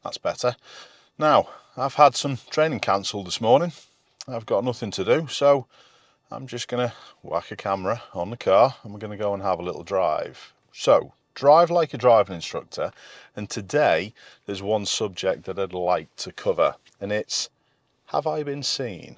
That's better. Now, I've had some training cancelled this morning. I've got nothing to do, so I'm just going to whack a camera on the car and we're going to go and have a little drive. So, drive like a driving instructor, and today there's one subject that I'd like to cover, and it's, have I been seen?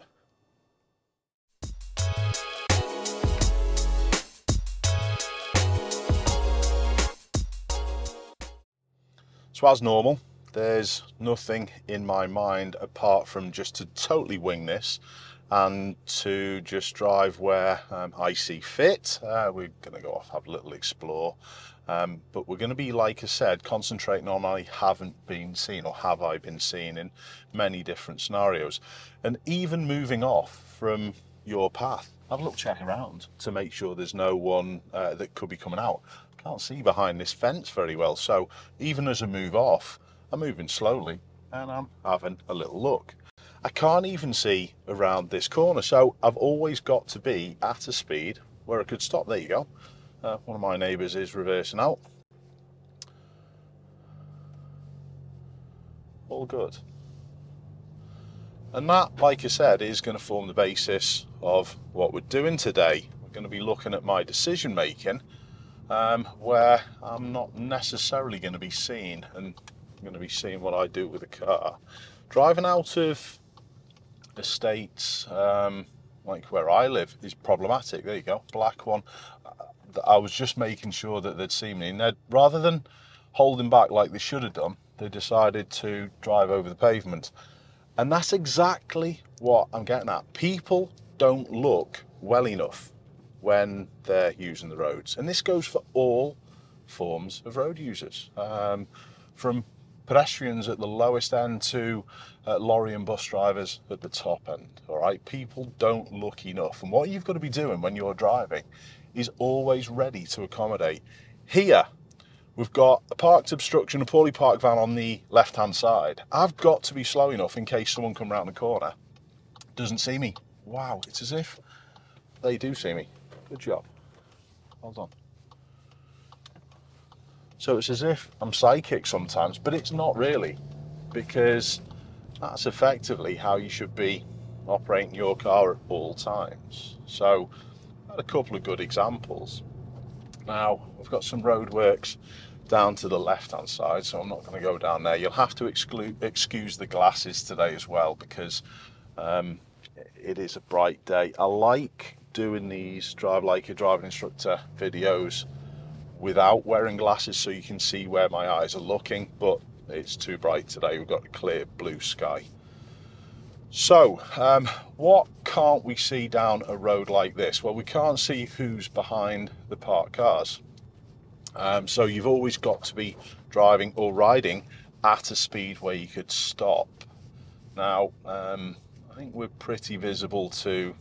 So as normal, there's nothing in my mind apart from just to totally wing this and to just drive where I see fit. We're going to go off, have a little explore, but we're going to be, like I said, concentrating on I haven't been seen, or have I been seen, in many different scenarios. And even moving off from your path, have a little check around to make sure there's no one that could be coming out. Can't see behind this fence very well, so even as I move off, I'm moving slowly and I'm having a little look. I can't even see around this corner, so I've always got to be at a speed where I could stop. There you go. One of my neighbours is reversing out. All good. And that, like I said, is going to form the basis of what we're doing today. We're going to be looking at my decision making, where I'm not necessarily going to be seen, and I'm going to be seeing what I do with the car. Driving out of estates like where I live is problematic. There you go, black one. I was just making sure that they'd seen me, and rather than holding back like they should have done, they decided to drive over the pavement. And that's exactly what I'm getting at. People don't look well enough when they're using the roads, and this goes for all forms of road users, from pedestrians at the lowest end to lorry and bus drivers at the top end. All right, people don't look enough, and what you've got to be doing when you're driving is always ready to accommodate. Here we've got a parked obstruction, a poorly parked van on the left hand side. I've got to be slow enough in case someone comes around the corner, doesn't see me. Wow, it's as if they do see me. Good job. Hold on. So it's as if I'm psychic sometimes, but it's not really, because that's effectively how you should be operating your car at all times. So I had a couple of good examples. Now, we've got some roadworks down to the left-hand side, so I'm not going to go down there. You'll have to excuse the glasses today as well, because it is a bright day. I like doing these drive like a driving instructor videos without wearing glasses so you can see where my eyes are looking, but it's too bright today. We've got a clear blue sky. So what can't we see down a road like this? Well, we can't see who's behind the parked cars, so you've always got to be driving or riding at a speed where you could stop. Now I think we're pretty visible to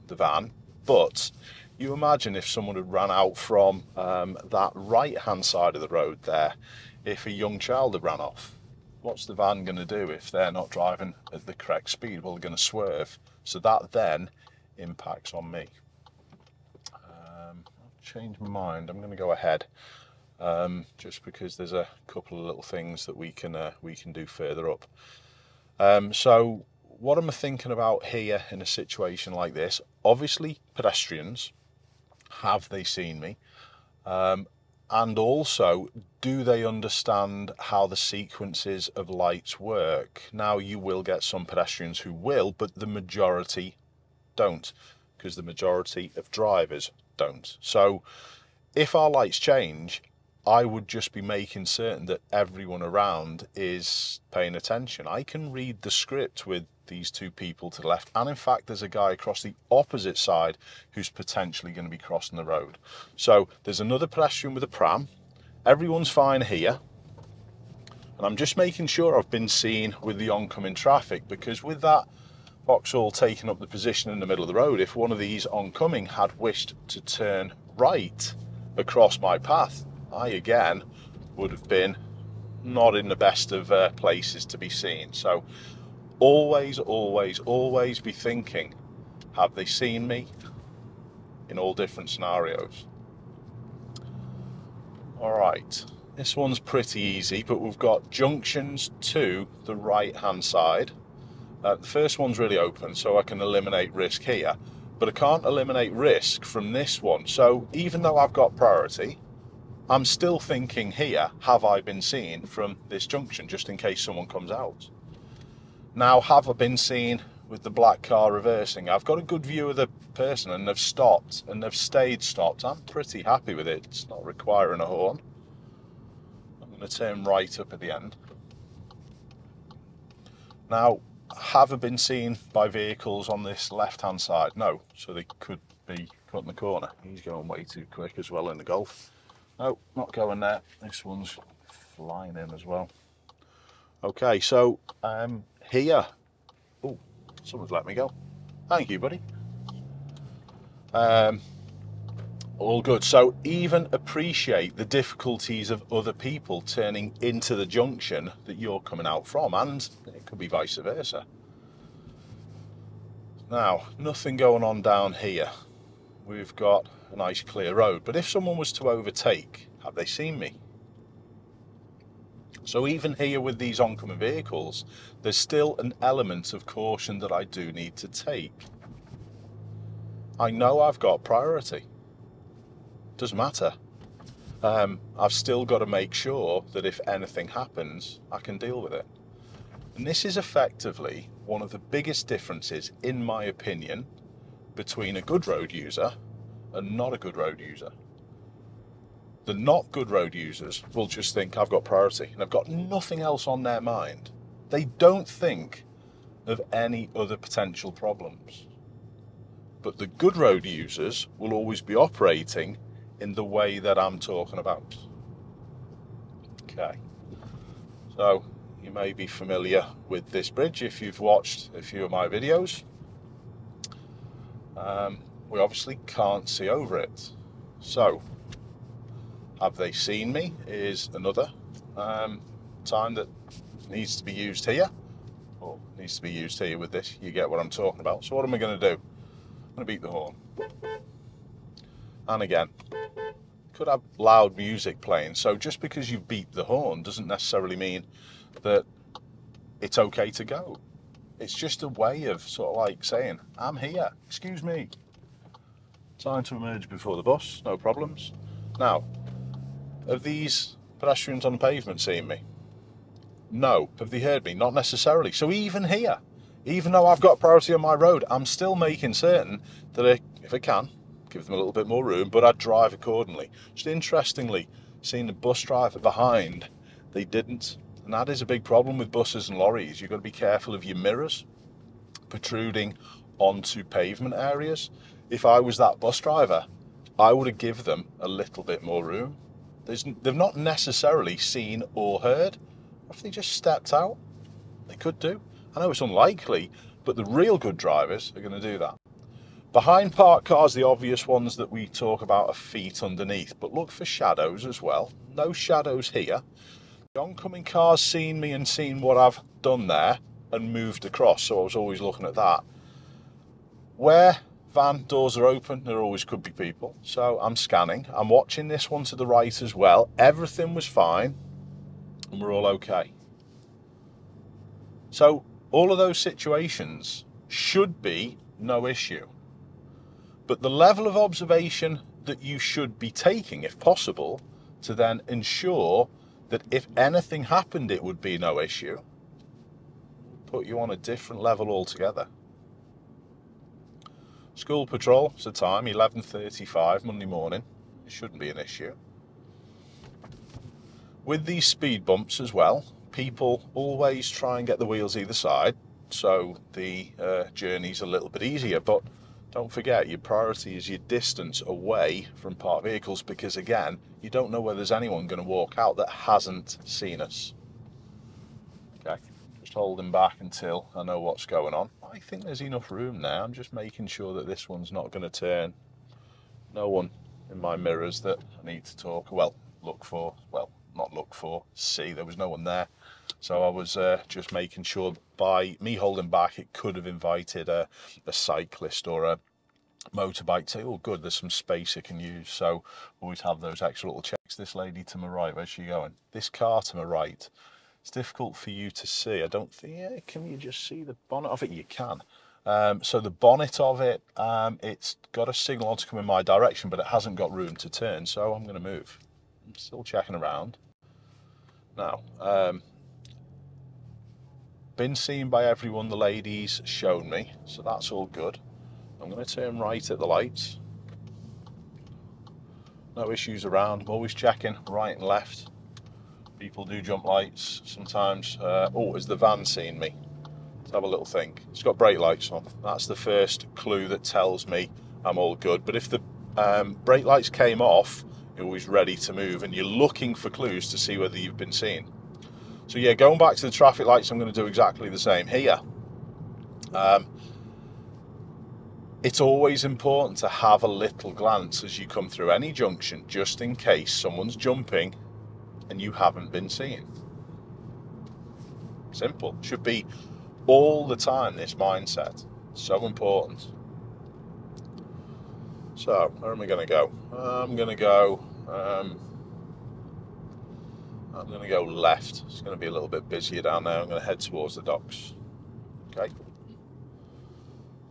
the van, but you imagine if someone had ran out from that right hand side of the road there, if a young child had ran off, what's the van going to do if they're not driving at the correct speed? Well, they're going to swerve, so that then impacts on me. I've changed my mind. I'm going to go ahead, just because there's a couple of little things that we can do further up. So what am I thinking about here in a situation like this? Obviously, pedestrians, have they seen me? And also, do they understand how the sequences of lights work? Now, you will get some pedestrians who will, but the majority don't, because the majority of drivers don't. So if our lights change, I would just be making certain that everyone around is paying attention. I can read the script with these two people to the left, and in fact there's a guy across the opposite side who's potentially going to be crossing the road. So there's another pedestrian with a pram. Everyone's fine here, and I'm just making sure I've been seen with the oncoming traffic, because with that Vauxhall taking up the position in the middle of the road, if one of these oncoming had wished to turn right across my path, I again would have been not in the best of places to be seen. So always, always, always be thinking, have they seen me, in all different scenarios. All right, This one's pretty easy, but we've got junctions to the right hand side. The first one's really open, so I can eliminate risk here, but I can't eliminate risk from this one. So even though I've got priority, I'm still thinking here, have I been seen from this junction, just in case someone comes out? Now, have I been seen with the black car reversing? I've got a good view of the person, and they've stopped, and they've stayed stopped. I'm pretty happy with it. It's not requiring a horn. I'm going to turn right up at the end. Now, have I been seen by vehicles on this left-hand side? No, so they could be cutting the corner. He's going way too quick as well in the Golf. No, not going there. This one's flying in as well. Okay, so here, oh, someone's let me go. Thank you, buddy. All good. So even appreciate the difficulties of other people turning into the junction that you're coming out from, and it could be vice versa. Now, nothing going on down here. We've got a nice clear road, but if someone was to overtake, have they seen me? So even here with these oncoming vehicles, there's still an element of caution that I do need to take. I know I've got priority. Doesn't matter. I've still got to make sure that if anything happens, I can deal with it. And this is effectively one of the biggest differences, in my opinion, between a good road user and not a good road user. The not good road users will just think I've got priority and I've got nothing else on their mind. They don't think of any other potential problems. But the good road users will always be operating in the way that I'm talking about. Okay, so you may be familiar with this bridge if you've watched a few of my videos. We obviously can't see over it. So, have they seen me is another time that needs to be used here, or needs to be used here with this. You get what I'm talking about. So what am I going to do? I'm going to beat the horn. And again, could have loud music playing. So just because you beat the horn doesn't necessarily mean that it's okay to go. It's just a way of sort of like saying, I'm here, excuse me. Time to emerge before the bus, no problems. Now, have these pedestrians on the pavement seen me? No. Have they heard me? Not necessarily. So even here, even though I've got priority on my road, I'm still making certain that if I can, give them a little bit more room, but I drive accordingly. Just interestingly, seeing the bus driver behind, they didn't. And that is a big problem with buses and lorries. You've got to be careful of your mirrors protruding onto pavement areas. If I was that bus driver, I would have given them a little bit more room. They've not necessarily seen or heard. Or if they just stepped out, they could do. I know it's unlikely, but the real good drivers are going to do that. Behind parked cars, the obvious ones that we talk about are feet underneath, but look for shadows as well. No shadows here. The oncoming car's seen me and seen what I've done there and moved across, so I was always looking at that. Where van doors are open, there always could be people, so I'm scanning. I'm watching this one to the right as well. Everything was fine and we're all okay. So all of those situations should be no issue. But the level of observation that you should be taking, if possible, to then ensure that if anything happened, it would be no issue, put you on a different level altogether. School patrol, it's the time, 11:35 Monday morning. It shouldn't be an issue. With these speed bumps as well, people always try and get the wheels either side, so the journey's a little bit easier, but don't forget your priority is your distance away from parked vehicles, because again, you don't know whether there's anyone going to walk out that hasn't seen us. Okay, just holding back until I know what's going on. I think there's enough room now. I'm just making sure that this one's not going to turn. No one in my mirrors that I need to talk, look for, not look for, see, there was no one there. So I was just making sure by me holding back, it could have invited a cyclist or motorbike too. Oh good, there's some space it can use, so always have those extra little checks. This lady to my right, where's she going? This car to my right, it's difficult for you to see. I don't think, yeah, can you just see the bonnet of it? You can. So the bonnet of it, it's got a signal on to come in my direction, but it hasn't got room to turn, so I'm going to move. I'm still checking around. Now, been seen by everyone the lady's shown me, so that's all good. I'm going to turn right at the lights. No issues around. I'm always checking right and left. People do jump lights sometimes. Oh, has the van seen me? Let's have a little think. It's got brake lights on. That's the first clue that tells me I'm all good. But if the brake lights came off, you're always ready to move, and you're looking for clues to see whether you've been seen. So yeah, going back to the traffic lights, I'm going to do exactly the same here. It's always important to have a little glance as you come through any junction, just in case someone's jumping and you haven't been seen. Simple. Should be all the time, this mindset. So important. So, where am I going to go? I'm going to go left. It's going to be a little bit busier down there. I'm going to head towards the docks. Okay?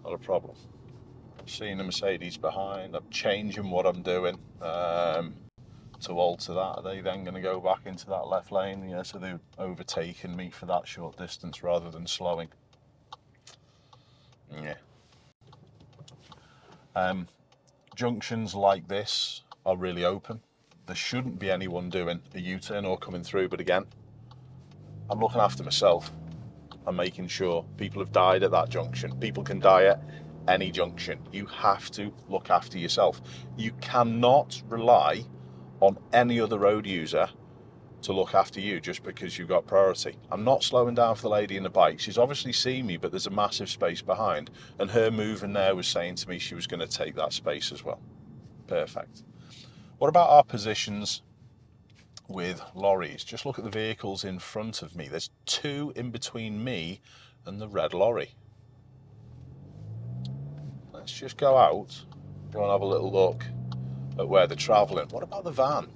Not a problem. I'm seeing the Mercedes behind. I'm changing what I'm doing to alter that. Are they then going to go back into that left lane? Yeah, so they're overtaking me for that short distance rather than slowing. Yeah. Junctions like this are really open. There shouldn't be anyone doing a U-turn or coming through, but again, I'm looking after myself. I'm making sure people have died at that junction. People can die at any junction. You have to look after yourself. You cannot rely on any other road user to look after you just because you've got priority. I'm not slowing down for the lady in the bike. She's obviously seen me, but there's a massive space behind, and her moving there was saying to me she was going to take that space as well. Perfect. What about our positions with lorries? Just look at the vehicles in front of me. There's two in between me and the red lorry. Let's just go out, go and have a little look at where they're travelling. What about the van?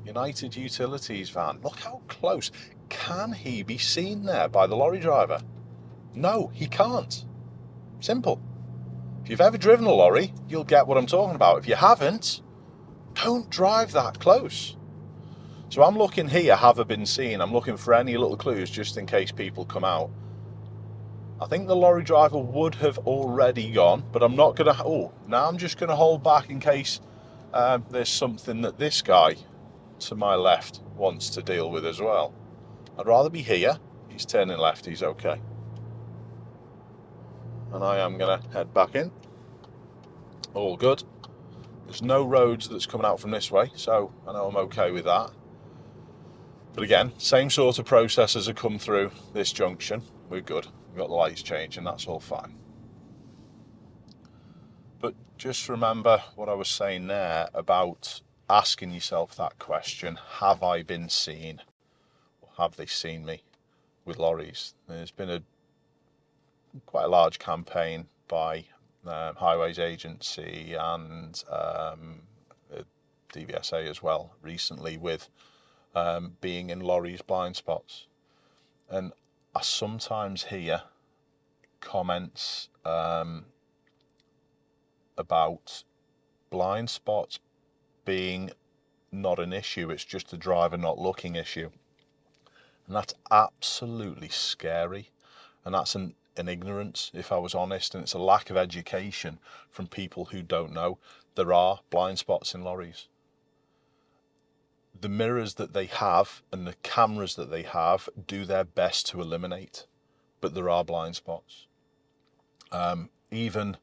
United Utilities van. Look how close. Can he be seen there by the lorry driver? No, he can't. Simple. If you've ever driven a lorry, you'll get what I'm talking about. If you haven't, don't drive that close. So I'm looking here, have I been seen? I'm looking for any little clues just in case people come out. I think the lorry driver would have already gone, but I'm not going to... Oh, now I'm just going to hold back in case there's something that this guy to my left wants to deal with as well. I'd rather be here. He's turning left, he's okay. And I am going to head back in. All good. There's no roads that's coming out from this way, so I know I'm okay with that. But again, same sort of process as I come through this junction. We're good. We've got the lights changing, that's all fine. But just remember what I was saying there about asking yourself that question, have I been seen? Or have they seen me with lorries? There's been quite a large campaign by Highways Agency and DVSA as well recently with being in lorries blind spots. And I sometimes hear comments about blind spots being not an issue, it's just a driver not looking issue. And that's absolutely scary. And that's an ignorance, if I was honest, and it's a lack of education from people who don't know. There are blind spots in lorries. The mirrors that they have and the cameras that they have do their best to eliminate, but there are blind spots. Even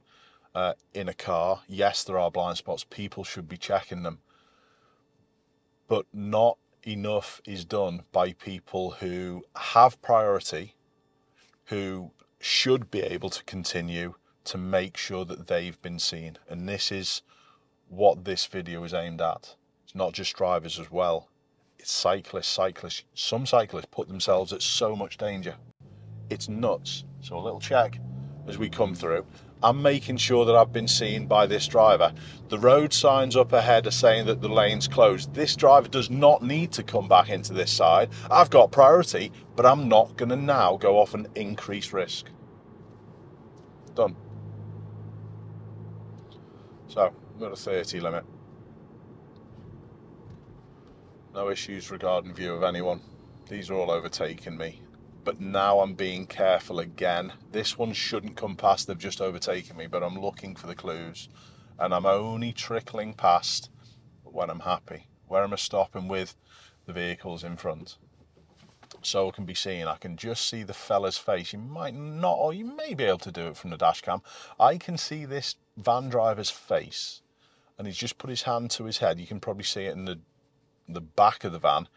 in a car, yes, there are blind spots. People should be checking them. But not enough is done by people who have priority, who should be able to continue to make sure that they've been seen. And this is what this video is aimed at. It's not just drivers as well. It's cyclists. Some cyclists put themselves at so much danger. It's nuts. So a little check as we come through. I'm making sure that I've been seen by this driver. The road signs up ahead are saying that the lane's closed. This driver does not need to come back into this side. I've got priority, but I'm not going to now go off and increase risk. Done. So, I've got a 30 limit. No issues regarding view of anyone. These are all overtaking me. But now I'm being careful again. This one shouldn't come past, they've just overtaken me, but I'm looking for the clues. And I'm only trickling past when I'm happy. Where am I stopping with the vehicles in front? So I can be seen, I can just see the fella's face. You might not, or you may be able to do it from the dash cam. I can see this van driver's face, and he's just put his hand to his head. You can probably see it in the back of the van,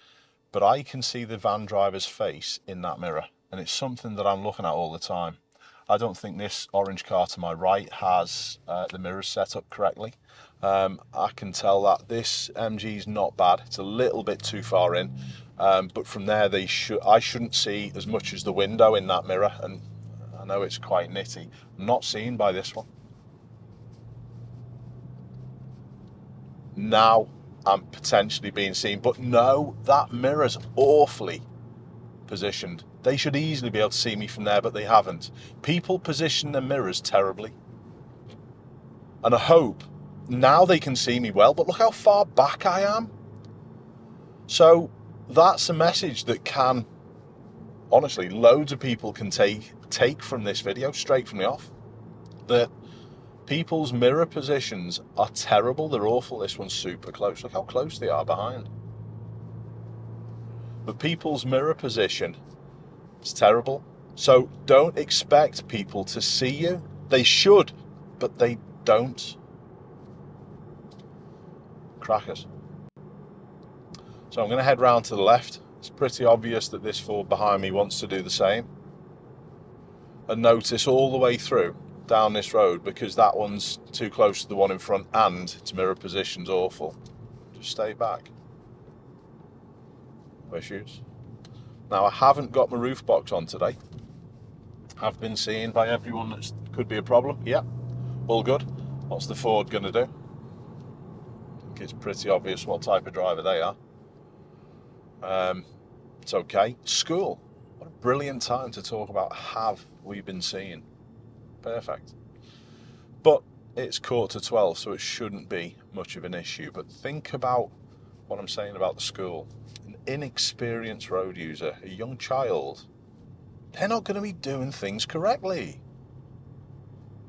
but I can see the van driver's face in that mirror, and it's something that I'm looking at all the time. I don't think this orange car to my right has the mirrors set up correctly. I can tell that this MG is not bad. It's a little bit too far in, but from there I shouldn't see as much as the window in that mirror, and I know it's quite nitty. I'm not seen by this one. Now I'm potentially being seen, but no, that mirror's awfully positioned. They should easily be able to see me from there, but they haven't. People position their mirrors terribly. And I hope now they can see me well, but look how far back I am. So that's a message that can, honestly, loads of people can take from this video straight from the off. That people's mirror positions are terrible, they're awful. This one's super close. Look how close they are behind. But people's mirror position is terrible. So don't expect people to see you. They should, but they don't. Crackers. So I'm going to head round to the left. It's pretty obvious that this Ford behind me wants to do the same. And notice all the way through down this road, because that one's too close to the one in front and its mirror position's awful. Just stay back. No issues. Now I haven't got my roof box on today. I've been seen by everyone that could be a problem. Yeah, all good. What's the Ford going to do? I think it's pretty obvious what type of driver they are. It's okay. School. What a brilliant time to talk about have we been seen. Perfect. But it's 11:45, so it shouldn't be much of an issue. But think about what I'm saying about the school. An inexperienced road user, a young child, they're not going to be doing things correctly.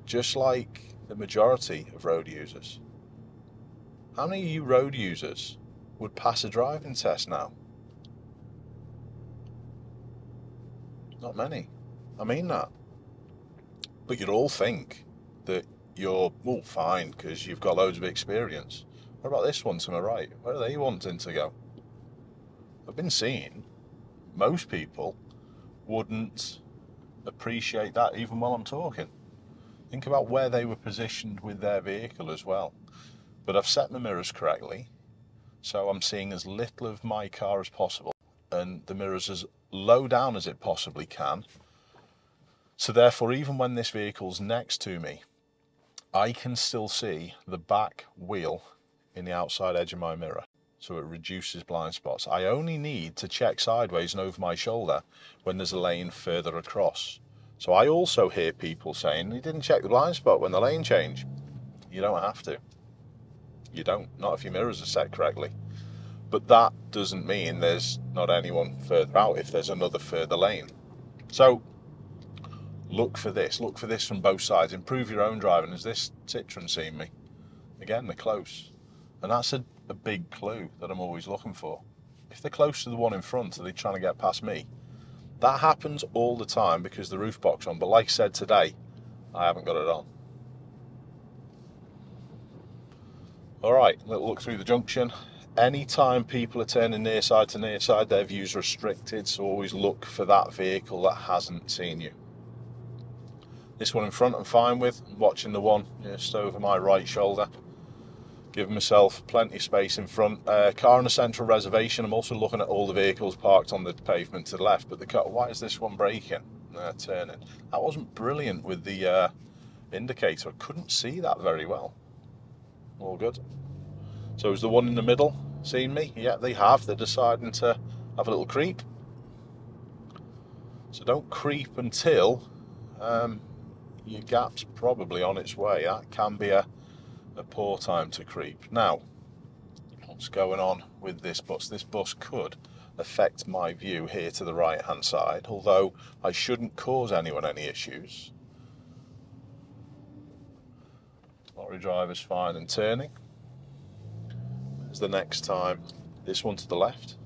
Just like the majority of road users. How many of you road users would pass a driving test now? Not many. I mean that. But you'd all think that you're, well, fine, because you've got loads of experience. What about this one to my right? Where are they wanting to go? I've been seeing most people wouldn't appreciate that even while I'm talking. Think about where they were positioned with their vehicle as well. But I've set my mirrors correctly, so I'm seeing as little of my car as possible, and the mirrors as low down as it possibly can. So therefore, even when this vehicle's next to me, I can still see the back wheel in the outside edge of my mirror. So it reduces blind spots. I only need to check sideways and over my shoulder when there's a lane further across. So I also hear people saying, you didn't check the blind spot when the lane changed. You don't have to. You don't, not if your mirrors are set correctly. But that doesn't mean there's not anyone further out if there's another further lane. So look for this from both sides. Improve your own driving. Has this Citroen seen me? Again, they're close. And that's a big clue that I'm always looking for. If they're close to the one in front, are they trying to get past me? That happens all the time because the roof box on, but like I said today, I haven't got it on. Alright, little look through the junction. Anytime people are turning near side to near side, their view's restricted, so always look for that vehicle that hasn't seen you. This one in front I'm fine with. I'm watching the one just over my right shoulder. Giving myself plenty of space in front. Car in a central reservation. I'm also looking at all the vehicles parked on the pavement to the left, but the car, why is this one braking? Turning. That wasn't brilliant with the indicator. I couldn't see that very well. All good. So is the one in the middle seen me? Yeah, they have. They're deciding to have a little creep. So don't creep until your gap's probably on its way. That can be a poor time to creep. Now, what's going on with this bus? This bus could affect my view here to the right hand side, although I shouldn't cause anyone any issues. Lorry driver's fine and turning. There's the next time, this one to the left.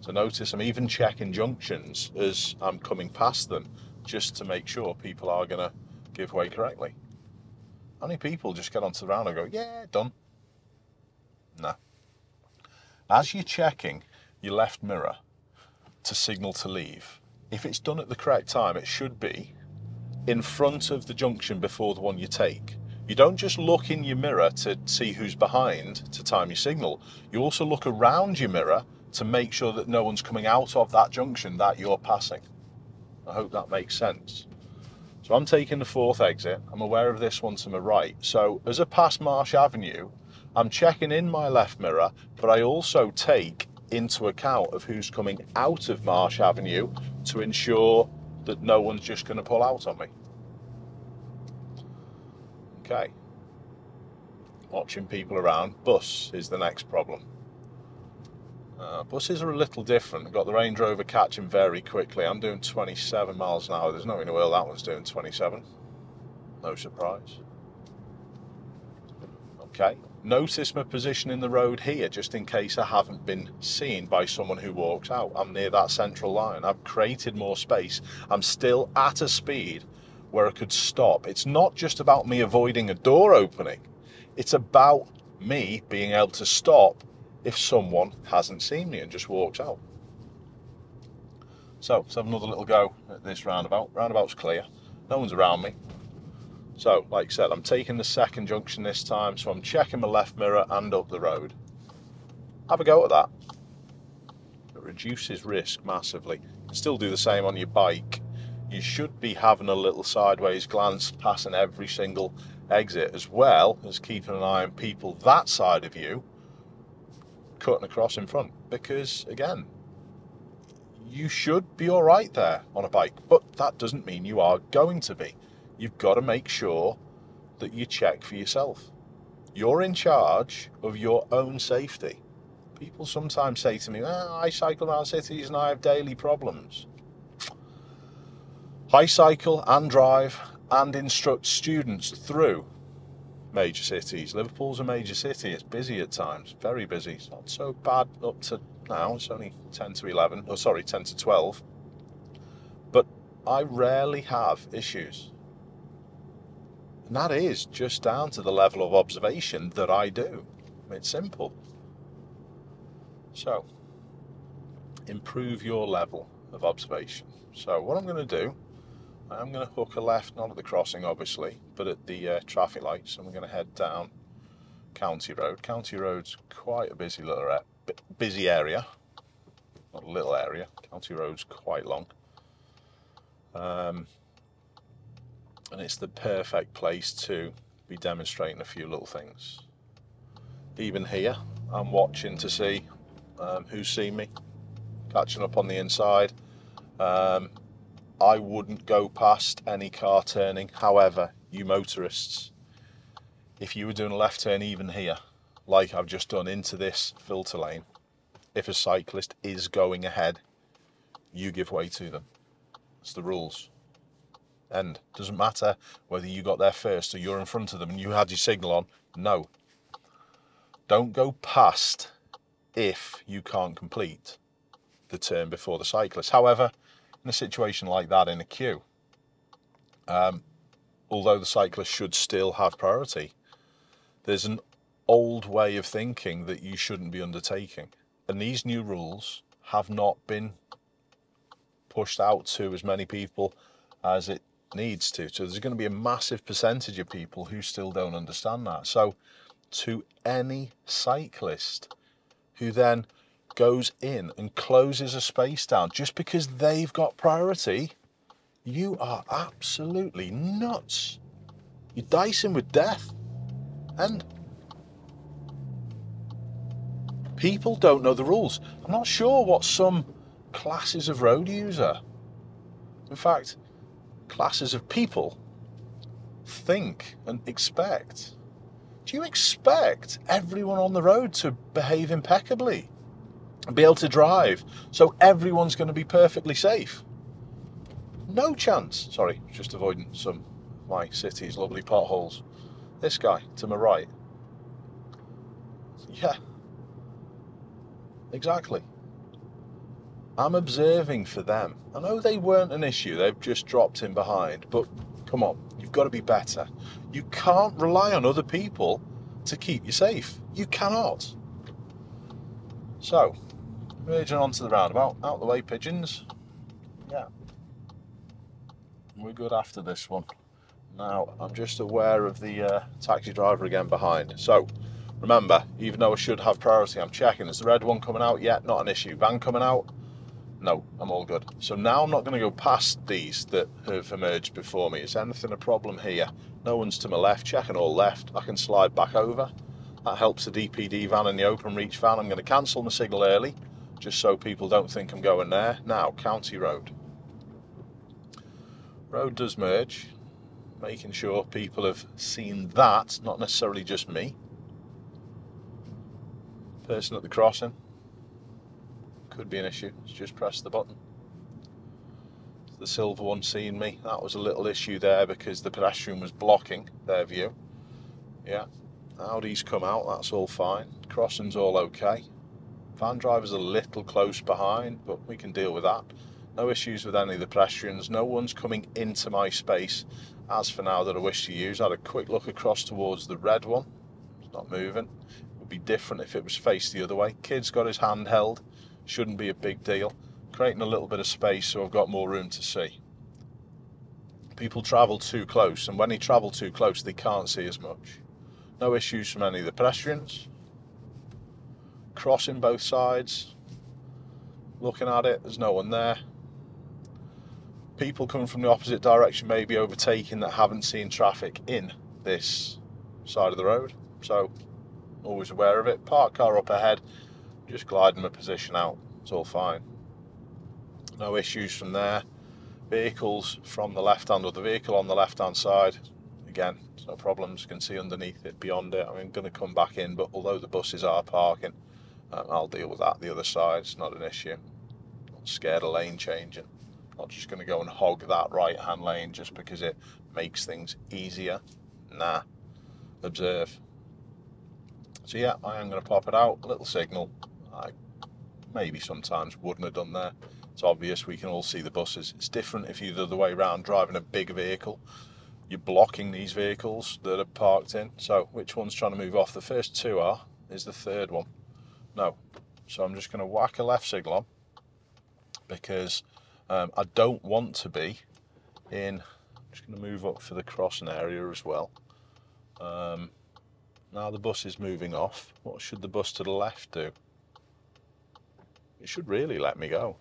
So notice I'm even checking junctions as I'm coming past them, just to make sure people are going to give way correctly. How many people just get onto the round and go, yeah, done? No. As you're checking your left mirror to signal to leave, if it's done at the correct time, it should be in front of the junction before the one you take. You don't just look in your mirror to see who's behind to time your signal. You also look around your mirror to make sure that no one's coming out of that junction that you're passing. I hope that makes sense. So I'm taking the 4th exit. I'm aware of this one to my right. So as I pass Marsh Avenue, I'm checking in my left mirror, but I also take into account of who's coming out of Marsh Avenue to ensure that no one's just going to pull out on me. Okay. Watching people around. Bus is the next problem. Buses are a little different. I've got the Range Rover catching very quickly. I'm doing 27 miles an hour. There's no in the world that one's doing 27. No surprise. Okay. Notice my position in the road here, just in case I haven't been seen by someone who walks out. I'm near that central line. I've created more space. I'm still at a speed where I could stop. It's not just about me avoiding a door opening. It's about me being able to stop if someone hasn't seen me and just walks out. So let's have another little go at this roundabout. Roundabout's clear. No one's around me. So, like I said, I'm taking the 2nd junction this time, so I'm checking my left mirror and up the road. Have a go at that. It reduces risk massively. You can still do the same on your bike. You should be having a little sideways glance passing every single exit, as well as keeping an eye on people that side of you cutting across in front, because again, you should be all right there on a bike, but that doesn't mean you are going to be. You've got to make sure that you check for yourself. You're in charge of your own safety. People sometimes say to me, oh, I cycle around cities and I have daily problems. I cycle and drive and instruct students through major cities. Liverpool's a major city. It's busy at times, very busy. It's not so bad up to now. It's only 10 to 11, or sorry, 10 to 12. But I rarely have issues. And that is just down to the level of observation that I do. It's simple. So, improve your level of observation. So what I'm going to do, I'm going to hook a left, not at the crossing obviously, but at the traffic lights, and we're going to head down County Road. County Road's quite a busy area, not a little area. County Road's quite long. And it's the perfect place to be demonstrating a few little things. Even here, I'm watching to see who's seen me, catching up on the inside. I wouldn't go past any car turning. However, you motorists, if you were doing a left turn even here, like I've just done into this filter lane, if a cyclist is going ahead, you give way to them. It's the rules. And it doesn't matter whether you got there first or you're in front of them and you had your signal on. No. Don't go past if you can't complete the turn before the cyclist. However, in a situation like that in a queue, although the cyclist should still have priority, there's an old way of thinking that you shouldn't be undertaking. And these new rules have not been pushed out to as many people as it needs to. So there's going to be a massive percentage of people who still don't understand that. So to any cyclist who then goes in and closes a space down just because they've got priority, you are absolutely nuts. You're dicing with death. And people don't know the rules. I'm not sure what some classes of road user, in fact, classes of people, think and expect. Do you expect everyone on the road to behave impeccably and be able to drive so everyone's going to be perfectly safe? No chance. Sorry, just avoiding some of my city's lovely potholes. This guy to my right. Yeah, exactly. I'm observing for them. I know they weren't an issue, they've just dropped in behind, but come on, you've got to be better. You can't rely on other people to keep you safe. You cannot. So, merging onto the roundabout, out the way, pigeons. Yeah, we're good after this one. Now, I'm just aware of the taxi driver again behind. So, remember, even though I should have priority, I'm checking. Is the red one coming out yet? Not an issue. Van coming out? No, I'm all good. So now I'm not going to go past these that have emerged before me. Is anything a problem here? No one's to my left. Checking all left. I can slide back over. That helps the DPD van and the open reach van. I'm going to cancel my signal early, just so people don't think I'm going there. Now, county road. Road does merge. Making sure people have seen that, not necessarily just me. Person at the crossing. Could be an issue. Just press the button. The silver one seen me. That was a little issue there because the pedestrian was blocking their view. Yeah. Audi's come out. That's all fine. Crossing's all okay. Van driver's a little close behind, but we can deal with that. No issues with any of the pedestrians. No one's coming into my space as for now that I wish to use. I had a quick look across towards the red one. It's not moving. It would be different if it was faced the other way. Kid's got his hand held. Shouldn't be a big deal. Creating a little bit of space so I've got more room to see. People travel too close, and when they travel too close they can't see as much. No issues from any of the pedestrians. Crossing both sides. Looking at it, there's no one there. People coming from the opposite direction may be overtaking that haven't seen traffic in this side of the road, so always aware of it. Parked car up ahead, just gliding my position out, it's all fine. No issues from there. Vehicles from the left hand, or the vehicle on the left hand side, again, there's no problems, you can see underneath it, beyond it. I'm going to come back in, but although the buses are parking, I'll deal with that the other side, it's not an issue. Not scared of lane changing. Not just going to go and hog that right hand lane just because it makes things easier. Nah. Observe. So yeah, I am going to pop it out. A little signal. I maybe sometimes wouldn't have done there. It's obvious, we can all see the buses. It's different if you're the other way around driving a big vehicle. You're blocking these vehicles that are parked in. So which one's trying to move off? The first two are. Is the third one? No. So I'm just going to whack a left signal on because I don't want to be in. I'm just going to move up for the crossing area as well. Now the bus is moving off. What should the bus to the left do? It should really let me go.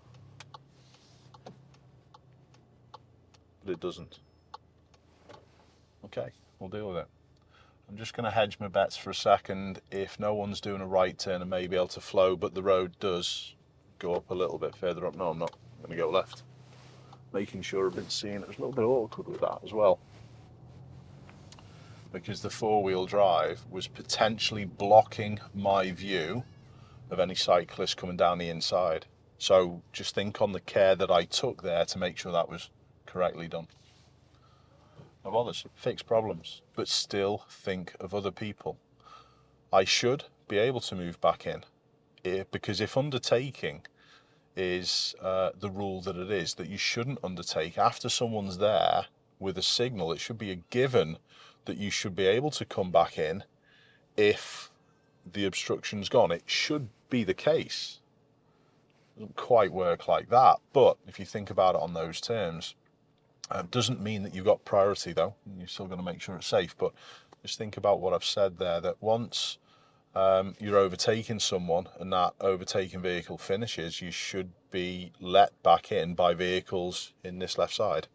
But it doesn't. Okay, we'll deal with it. I'm just going to hedge my bets for a second. If no one's doing a right turn, I may be able to flow, but the road does go up a little bit further up. No, I'm not. I'm going to go left. Making sure I've been seeing it. It was a little bit awkward with that as well, because the four-wheel drive was potentially blocking my view of any cyclist coming down the inside. So just think on the care that I took there to make sure that was correctly done. No bothers, fix problems, but still think of other people. I should be able to move back in, because if undertaking is the rule that it is, that you shouldn't undertake after someone's there with a signal, it should be a given that you should be able to come back in if the obstruction's gone. It should be the case. It doesn't quite work like that, but if you think about it on those terms, doesn't mean that you've got priority though. You're still going to make sure it's safe, but just think about what I've said there, that once you're overtaking someone and that overtaking vehicle finishes, you should be let back in by vehicles in this left side.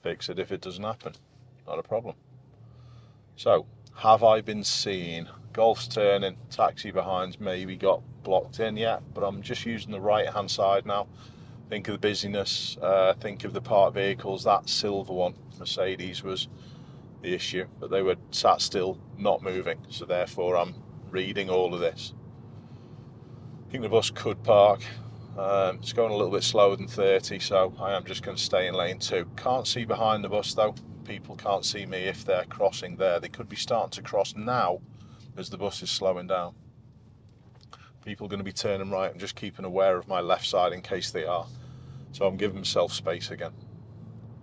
fix it if it doesn't happen. Not a problem. So, have I been seen? Golf's turning, taxi behind's maybe got blocked in yet, but I'm just using the right hand side now. Think of the busyness, think of the parked vehicles. That silver one, Mercedes, was the issue, but they were sat still, not moving, so therefore I'm reading all of this. I think the bus could park. It's going a little bit slower than 30, so I am just going to stay in lane 2. Can't see behind the bus though. People can't see me if they're crossing there. They could be starting to cross now as the bus is slowing down. People are going to be turning right. I'm just keeping aware of my left side in case they are. So I'm giving myself space again.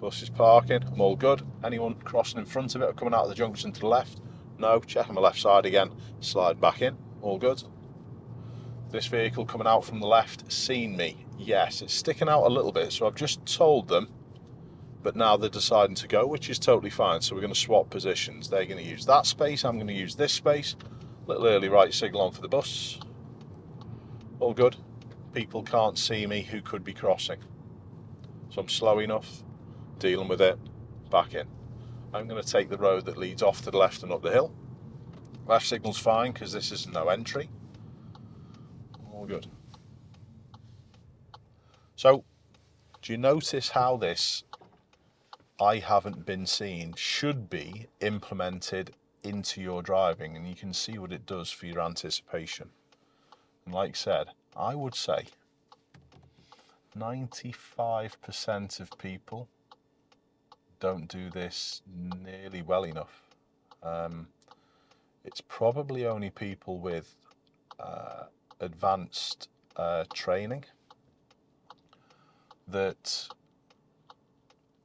Bus is parking, I'm all good. Anyone crossing in front of it or coming out of the junction to the left? No, checking my left side again, slide back in, all good. This vehicle coming out from the left, seen me? Yes, it's sticking out a little bit, so I've just told them, but now they're deciding to go, which is totally fine. So we're going to swap positions. They're going to use that space, I'm going to use this space. Little early right signal on for the bus. All good. People can't see me who could be crossing. So I'm slow enough, dealing with it, back in. I'm going to take the road that leads off to the left and up the hill. Left signal's fine because this is no entry. All good. So, do you notice how this "I haven't been seen" should be implemented into your driving, and you can see what it does for your anticipation. And like I said, I would say 95% of people don't do this nearly well enough. It's probably only people with advanced training that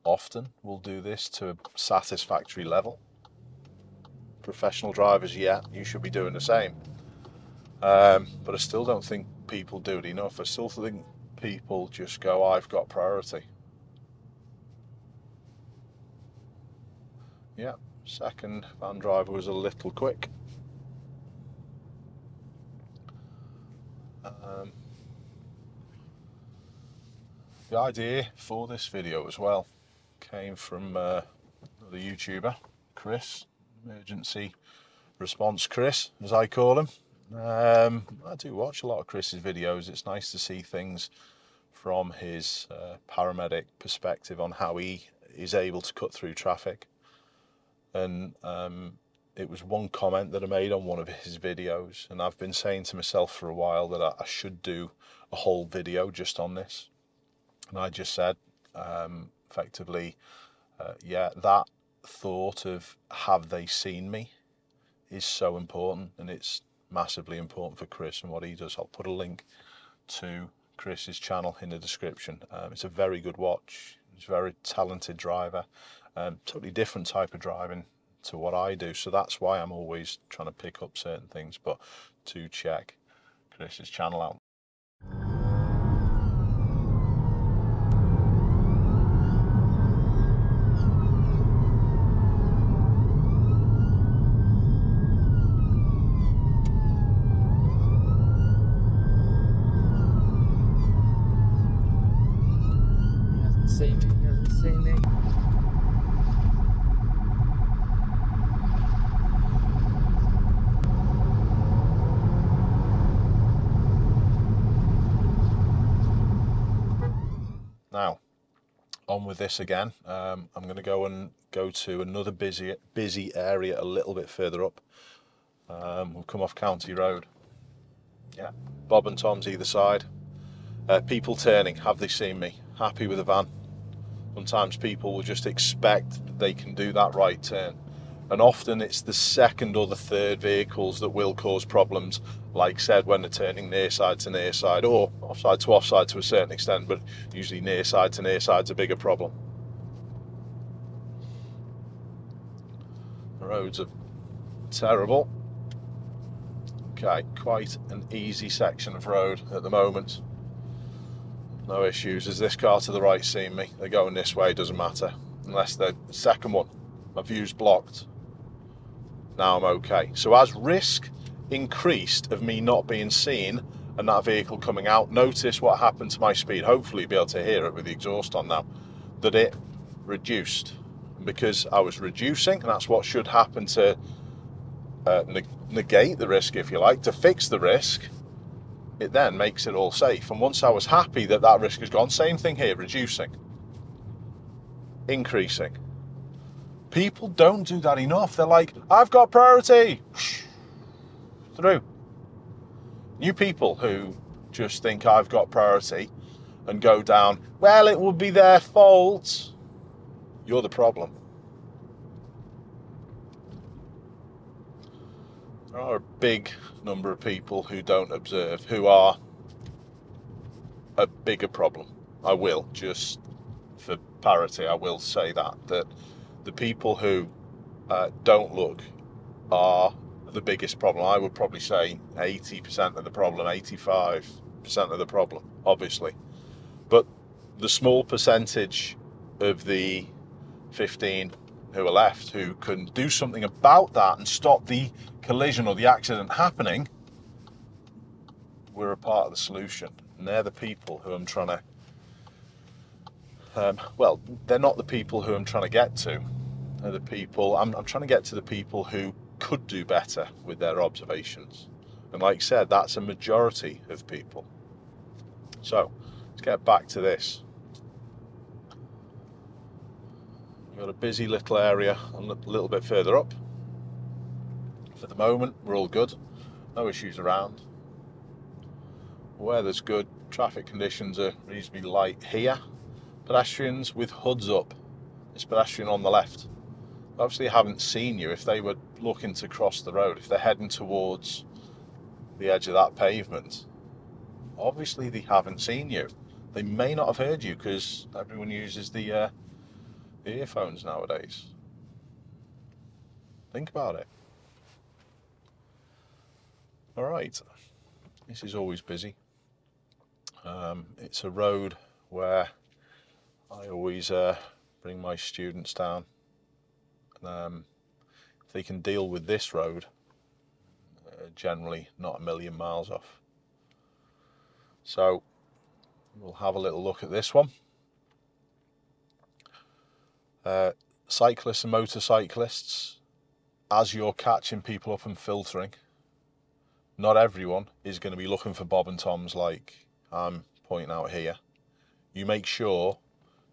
often will do this to a satisfactory level. Professional drivers, yeah, you should be doing the same. But I still don't think people do it enough. I still think people just go, I've got priority. Yeah, second van driver was a little quick. The idea for this video as well came from another YouTuber, Chris, Emergency Response Chris, as I call him. I do watch a lot of Chris's videos. It's nice to see things from his paramedic perspective on how he is able to cut through traffic. And it was one comment that I made on one of his videos, and I've been saying to myself for a while that I should do a whole video just on this. And I just said, effectively, yeah, that thought of have they seen me is so important, and it's massively important for Chris and what he does. I'll put a link to Chris's channel in the description. It's a very good watch. He's a very talented driver, totally different type of driving to what I do, so that's why I'm always trying to pick up certain things. But to check Chris's channel out. Now, on with this again. I'm going to go to another busy area a little bit further up. We'll come off County Road. Yeah, Bob and Tom's either side. People turning. Have they seen me? Happy with the van. Sometimes people will just expect that they can do that right turn, and often it's the second or the third vehicles that will cause problems, like said, when they're turning near side to near side, or offside to offside to a certain extent, but usually near side to near side's a bigger problem. The roads are terrible. Okay, quite an easy section of road at the moment. No issues. Is this car to the right seeing me? They're going this way, doesn't matter. Unless the second one, my view's blocked. Now I'm okay. So as risk increased of me not being seen and that vehicle coming out, notice what happened to my speed. Hopefully you'll be able to hear it with the exhaust on now. That it reduced. And because I was reducing, and that's what should happen to negate the risk, if you like, to fix the risk, it then makes it all safe. And once I was happy that that risk has gone, same thing here, reducing, increasing. People don't do that enough. They're like, I've got priority, through. New people who just think I've got priority and go down, well, it would be their fault. You're the problem. There are a big number of people who don't observe, who are a bigger problem. I will, just for parity, I will say that the people who don't look are the biggest problem. I would probably say 80% of the problem, 85% of the problem, obviously. But the small percentage of the 15 who are left who can do something about that and stop the collision or the accident happening, we're a part of the solution. And they're the people who I'm trying to well, they're not the people who I'm trying to get to. They're the people I'm trying to get to, the people who could do better with their observations. And like I said, that's a majority of people. So let's get back to this. We've got a busy little area a little bit further up. For the moment, we're all good. No issues around. Weather's good. Traffic conditions are reasonably light here. Pedestrians with hoods up. This pedestrian on the left obviously haven't seen you. If they were looking to cross the road, if they're heading towards the edge of that pavement, obviously they haven't seen you. They may not have heard you because everyone uses the earphones nowadays. Think about it. All right, this is always busy. It's a road where I always bring my students down. If they can deal with this road, generally not a million miles off. So we'll have a little look at this one. Cyclists and motorcyclists, as you're catching people up and filtering, not everyone is going to be looking for Bob and Tom's like I'm pointing out here. You make sure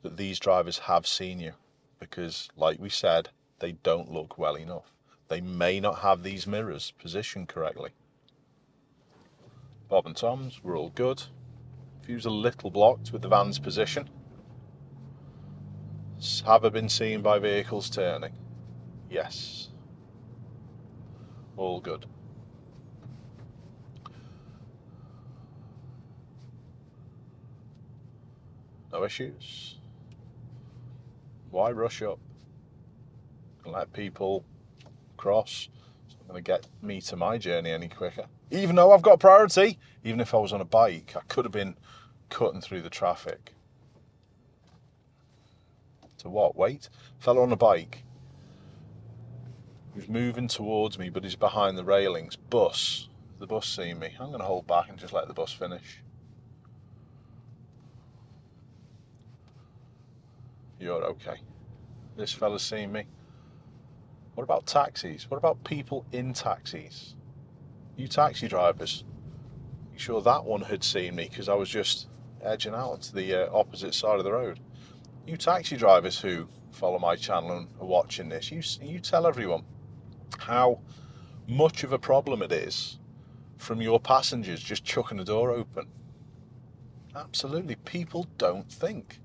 that these drivers have seen you, because like we said, they don't look well enough. They may not have these mirrors positioned correctly. Bob and Tom's, we're all good. View's a little blocked with the van's position. Have I been seen by vehicles turning? Yes. All good. No issues. Why rush up and let people cross? It's not going to get me to my journey any quicker. Even though I've got priority, even if I was on a bike, I could have been cutting through the traffic. To what? Wait? Fellow on a bike who's moving towards me but he's behind the railings. Bus. The bus seen me. I'm going to hold back and just let the bus finish. You're okay. This fella's seen me. What about taxis? What about people in taxis? You taxi drivers, you sure that one had seen me because I was just edging out onto the opposite side of the road? You taxi drivers who follow my channel and are watching this, you tell everyone how much of a problem it is from your passengers just chucking the door open. Absolutely, people don't think.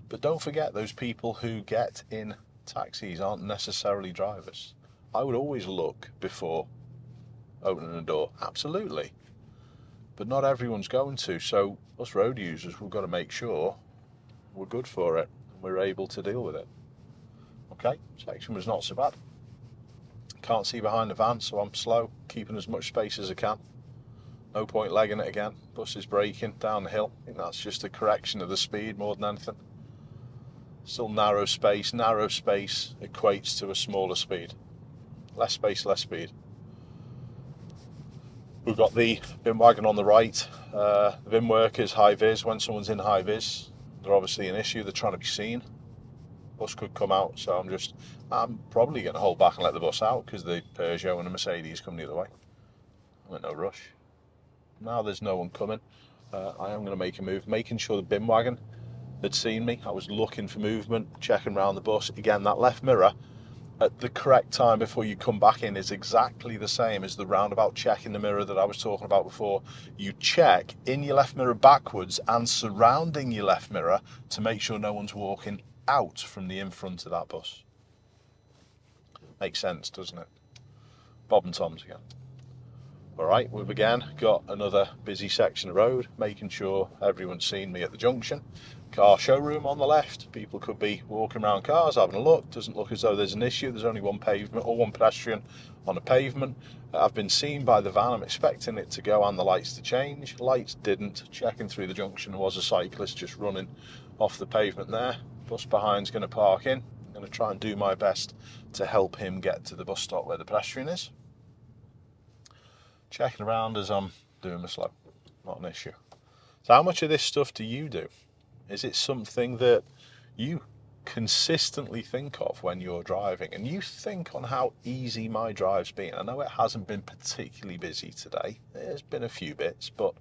But don't forget, those people who get in taxis aren't necessarily drivers. I would always look before opening the door, absolutely. But not everyone's going to, so us road users, we've got to make sure we're good for it and we're able to deal with it. Okay, section was not so bad. Can't see behind the van, so I'm slow, keeping as much space as I can. No point legging it again. Bus is braking down the hill. I think that's just a correction of the speed more than anything. Still narrow space. Narrow space equates to a smaller speed. Less space, less speed. We've got the bin wagon on the right. The bin workers high vis. When someone's in high vis, they're obviously an issue. They're trying to be seen. Bus could come out, so I'm probably going to hold back and let the bus out because the Peugeot and the Mercedes come the other way. I'm in no rush. Now there's no one coming. I am going to make a move, making sure the bin wagon had seen me. I was looking for movement, checking around the bus. Again, that left mirror at the correct time before you come back in is exactly the same as the roundabout check in the mirror that I was talking about before. You check in your left mirror backwards and surrounding your left mirror to make sure no one's walking out from the in front of that bus. Makes sense, doesn't it? Bob and Tom's again. Alright, we've again got another busy section of road, making sure everyone's seen me at the junction. Car showroom on the left, people could be walking around cars having a look. Doesn't look as though there's an issue, there's only one pavement or one pedestrian on a pavement. I've been seen by the van, I'm expecting it to go and the lights to change. Lights didn't. Checking through the junction, there was a cyclist just running off the pavement there. Bus behind's going to park in. I'm going to try and do my best to help him get to the bus stop where the pedestrian is. Checking around as I'm doing my slow, not an issue. So how much of this stuff do you do? Is it something that you consistently think of when you're driving and you think on how easy my drive's been? I know it hasn't been particularly busy today. There's been a few bits, but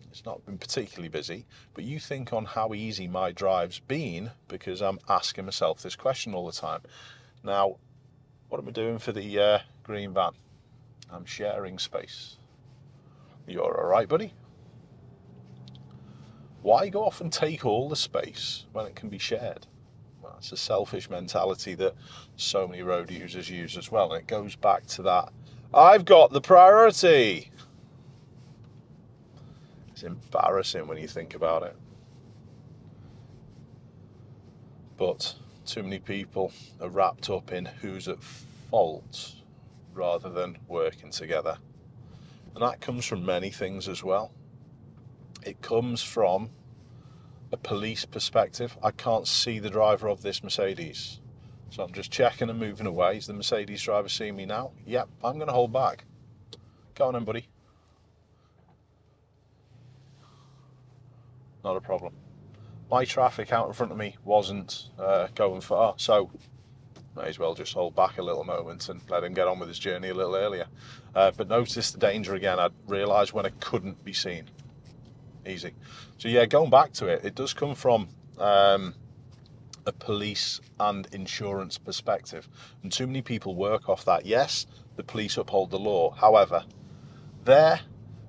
it's not been particularly busy. But you think on how easy my drive's been because I'm asking myself this question all the time. Now, what am I doing for the green van? I'm sharing space. You're all right, buddy? Why go off and take all the space when it can be shared? Well, it's a selfish mentality that so many road users use as well, and it goes back to that, I've got the priority. It's embarrassing when you think about it. But too many people are wrapped up in who's at fault rather than working together. And that comes from many things as well. It comes from a police perspective. I can't see the driver of this Mercedes, so I'm just checking and moving away. Is the Mercedes driver seeing me now? Yep, I'm going to hold back. Go on then, buddy. Not a problem. My traffic out in front of me wasn't going far, so may as well just hold back a little moment and let him get on with his journey a little earlier. But notice the danger again. I realised when it couldn't be seen. Easy. So yeah, going back to it, it does come from a police and insurance perspective, and too many people work off that. Yes, the police uphold the law, however, their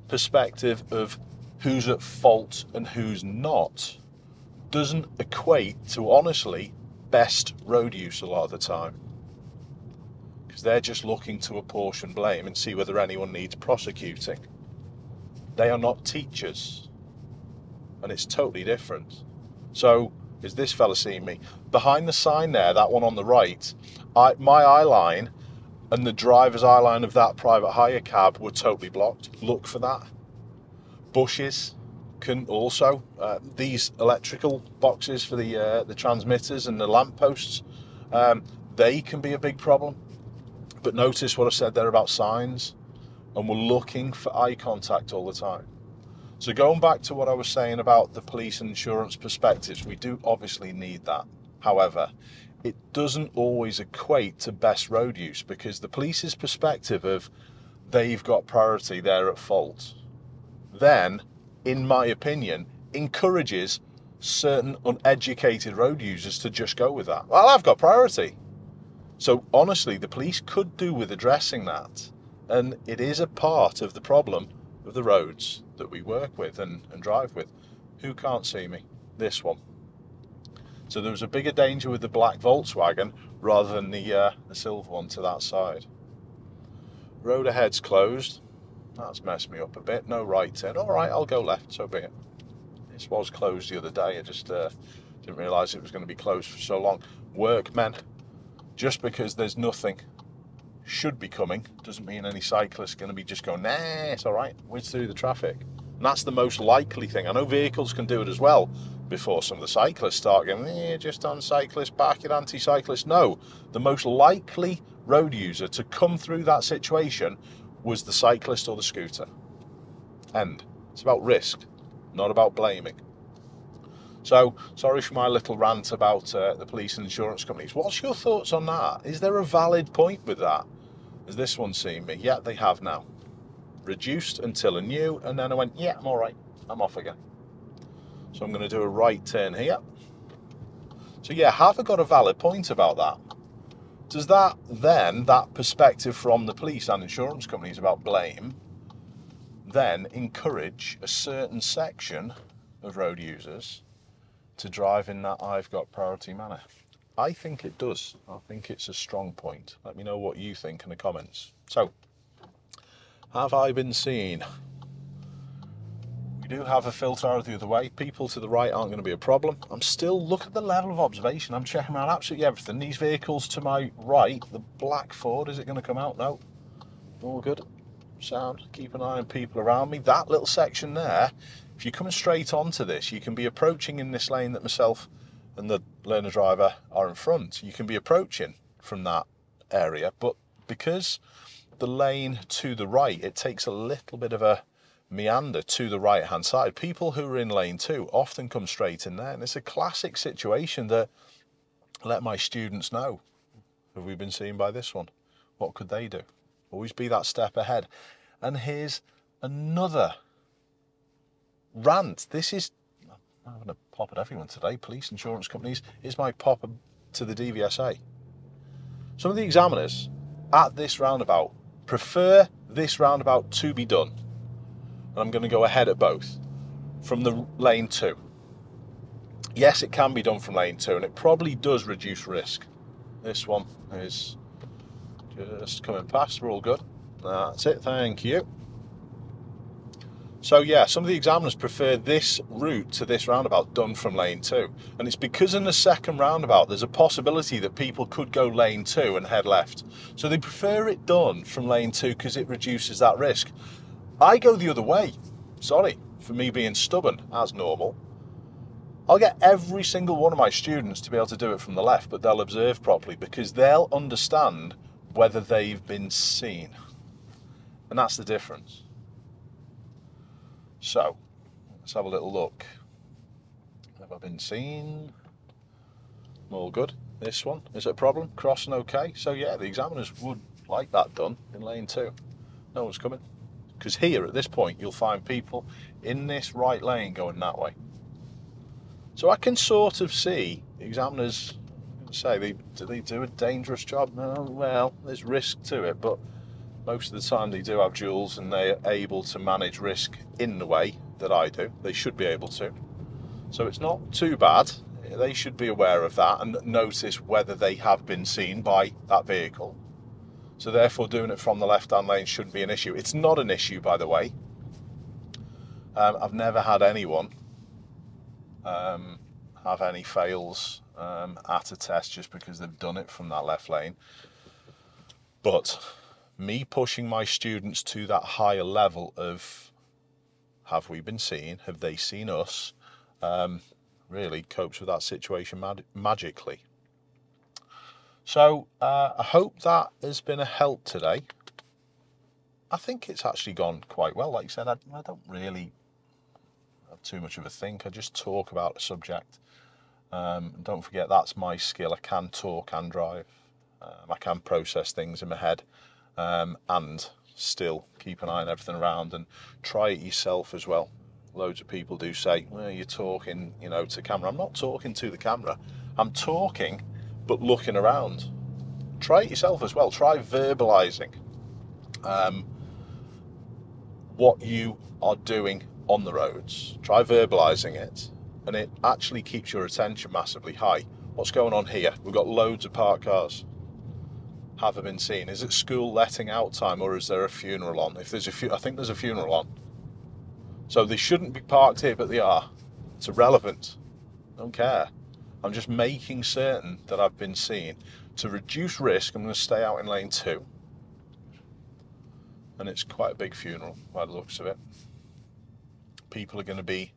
perspective of who's at fault and who's not doesn't equate to, honestly, best road use a lot of the time, because they're just looking to apportion blame and see whether anyone needs prosecuting. They are not teachers. And it's totally different. So, is this fella seeing me? Behind the sign there, that one on the right, my eye line and the driver's eye line of that private hire cab were totally blocked. Look for that. Bushes can also, these electrical boxes for the transmitters and the lampposts, they can be a big problem. But notice what I said there about signs, and we're looking for eye contact all the time. So going back to what I was saying about the police and insurance perspectives, we do obviously need that. However, it doesn't always equate to best road use, because the police's perspective of they've got priority, they're at fault, then, in my opinion, encourages certain uneducated road users to just go with that. Well, I've got priority. So honestly, the police could do with addressing that. And it is a part of the problem of the roads that we work with and drive with. Who can't see me? This one. So there was a bigger danger with the black Volkswagen rather than the silver one to that side. Road ahead's closed. That's messed me up a bit. No right turn. All right, I'll go left, so be it. This was closed the other day. I just didn't realise it was going to be closed for so long. Workmen. Just because there's nothing should be coming doesn't mean any cyclist going to be just going, nah, it's all right, whiz through the traffic. And that's the most likely thing. I know vehicles can do it as well before some of the cyclists start going, just on cyclist, back at anti-cyclist. No, the most likely road user to come through that situation was the cyclist or the scooter. End. It's about risk, not about blaming. So, sorry for my little rant about the police and insurance companies. What's your thoughts on that? Is there a valid point with that? Has this one seen me? Yeah, they have now. Reduced until anew, and then I went, yeah, I'm all right. I'm off again. So I'm going to do a right turn here. So yeah, have I got a valid point about that? Does that then, that perspective from the police and insurance companies about blame, then encourage a certain section of road users to drive in that I've got priority manner? I think it does. I think it's a strong point. Let me know what you think in the comments. So, have I been seen? We do have a filter out the other way. People to the right aren't going to be a problem. I'm still, look at the level of observation. I'm checking out absolutely everything. These vehicles to my right, the black Ford, is it going to come out? No. All good. Sound. Keep an eye on people around me. That little section there, if you're coming straight onto this, you can be approaching in this lane that myself and the learner driver are in front. You can be approaching from that area, but because the lane to the right, it takes a little bit of a meander to the right hand side. People who are in lane 2 often come straight in there, and it's a classic situation that let my students know, have we been seen by this one? What could they do? Always be that step ahead. And here's another rant. This is, I'm having a pop at everyone today. Police, insurance companies. Here's my pop to the DVSA. Some of the examiners at this roundabout prefer this roundabout to be done. And I'm going to go ahead at both from the lane 2. Yes, it can be done from lane 2, and it probably does reduce risk. This one is just coming past, we're all good. That's it, thank you. So yeah, some of the examiners prefer this route to this roundabout done from lane 2. And it's because in the second roundabout, there's a possibility that people could go lane 2 and head left. So they prefer it done from lane 2 because it reduces that risk. I go the other way. Sorry for me being stubborn, as normal. I'll get every single one of my students to be able to do it from the left, but they'll observe properly because they'll understand whether they've been seen. And that's the difference. So, let's have a little look. Have I been seen? All good. This one, is it a problem? Crossing okay? So yeah, the examiners would like that done in lane 2. No one's coming. Because here, at this point, you'll find people in this right lane going that way. So I can sort of see the examiners say, do they do a dangerous job? No, well, there's risk to it, but most of the time they do have duals and they're able to manage risk in the way that I do. They should be able to. So it's not too bad. They should be aware of that and notice whether they have been seen by that vehicle. So therefore doing it from the left-hand lane shouldn't be an issue. It's not an issue, by the way. I've never had anyone have any fails at a test just because they've done it from that left lane. But me pushing my students to that higher level of have we been seen, have they seen us, really copes with that situation magically. So I hope that has been a help today. I think it's actually gone quite well. Like I said, I don't really have too much of a think. I just talk about the subject. Don't forget, that's my skill. I can talk and drive. I can process things in my head and still keep an eye on everything around and try it yourself as well. Loads of people do say, well, you're talking, you know, to camera. I'm not talking to the camera. I'm talking, but looking around. Try it yourself as well. Try verbalizing what you are doing on the roads. Try verbalizing it, and it actually keeps your attention massively high. What's going on here? We've got loads of parked cars. Have I been seen? Is it school letting out time, or is there a funeral on? If there's I think there's a funeral on. So they shouldn't be parked here, but they are. It's irrelevant. I don't care. I'm just making certain that I've been seen. To reduce risk, I'm going to stay out in lane 2. And it's quite a big funeral by the looks of it. People are going to be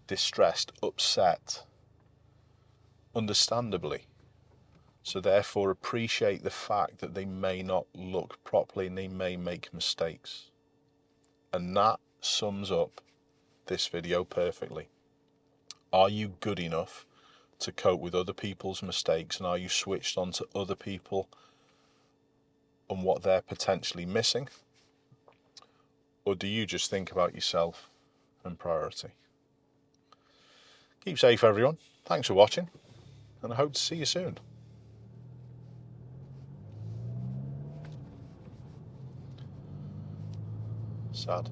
distressed, upset, understandably. So therefore appreciate the fact that they may not look properly and they may make mistakes. And that sums up this video perfectly. Are you good enough to cope with other people's mistakes, and are you switched on to other people and what they're potentially missing? Or do you just think about yourself and priority? Keep safe, everyone. Thanks for watching, and I hope to see you soon. Sad.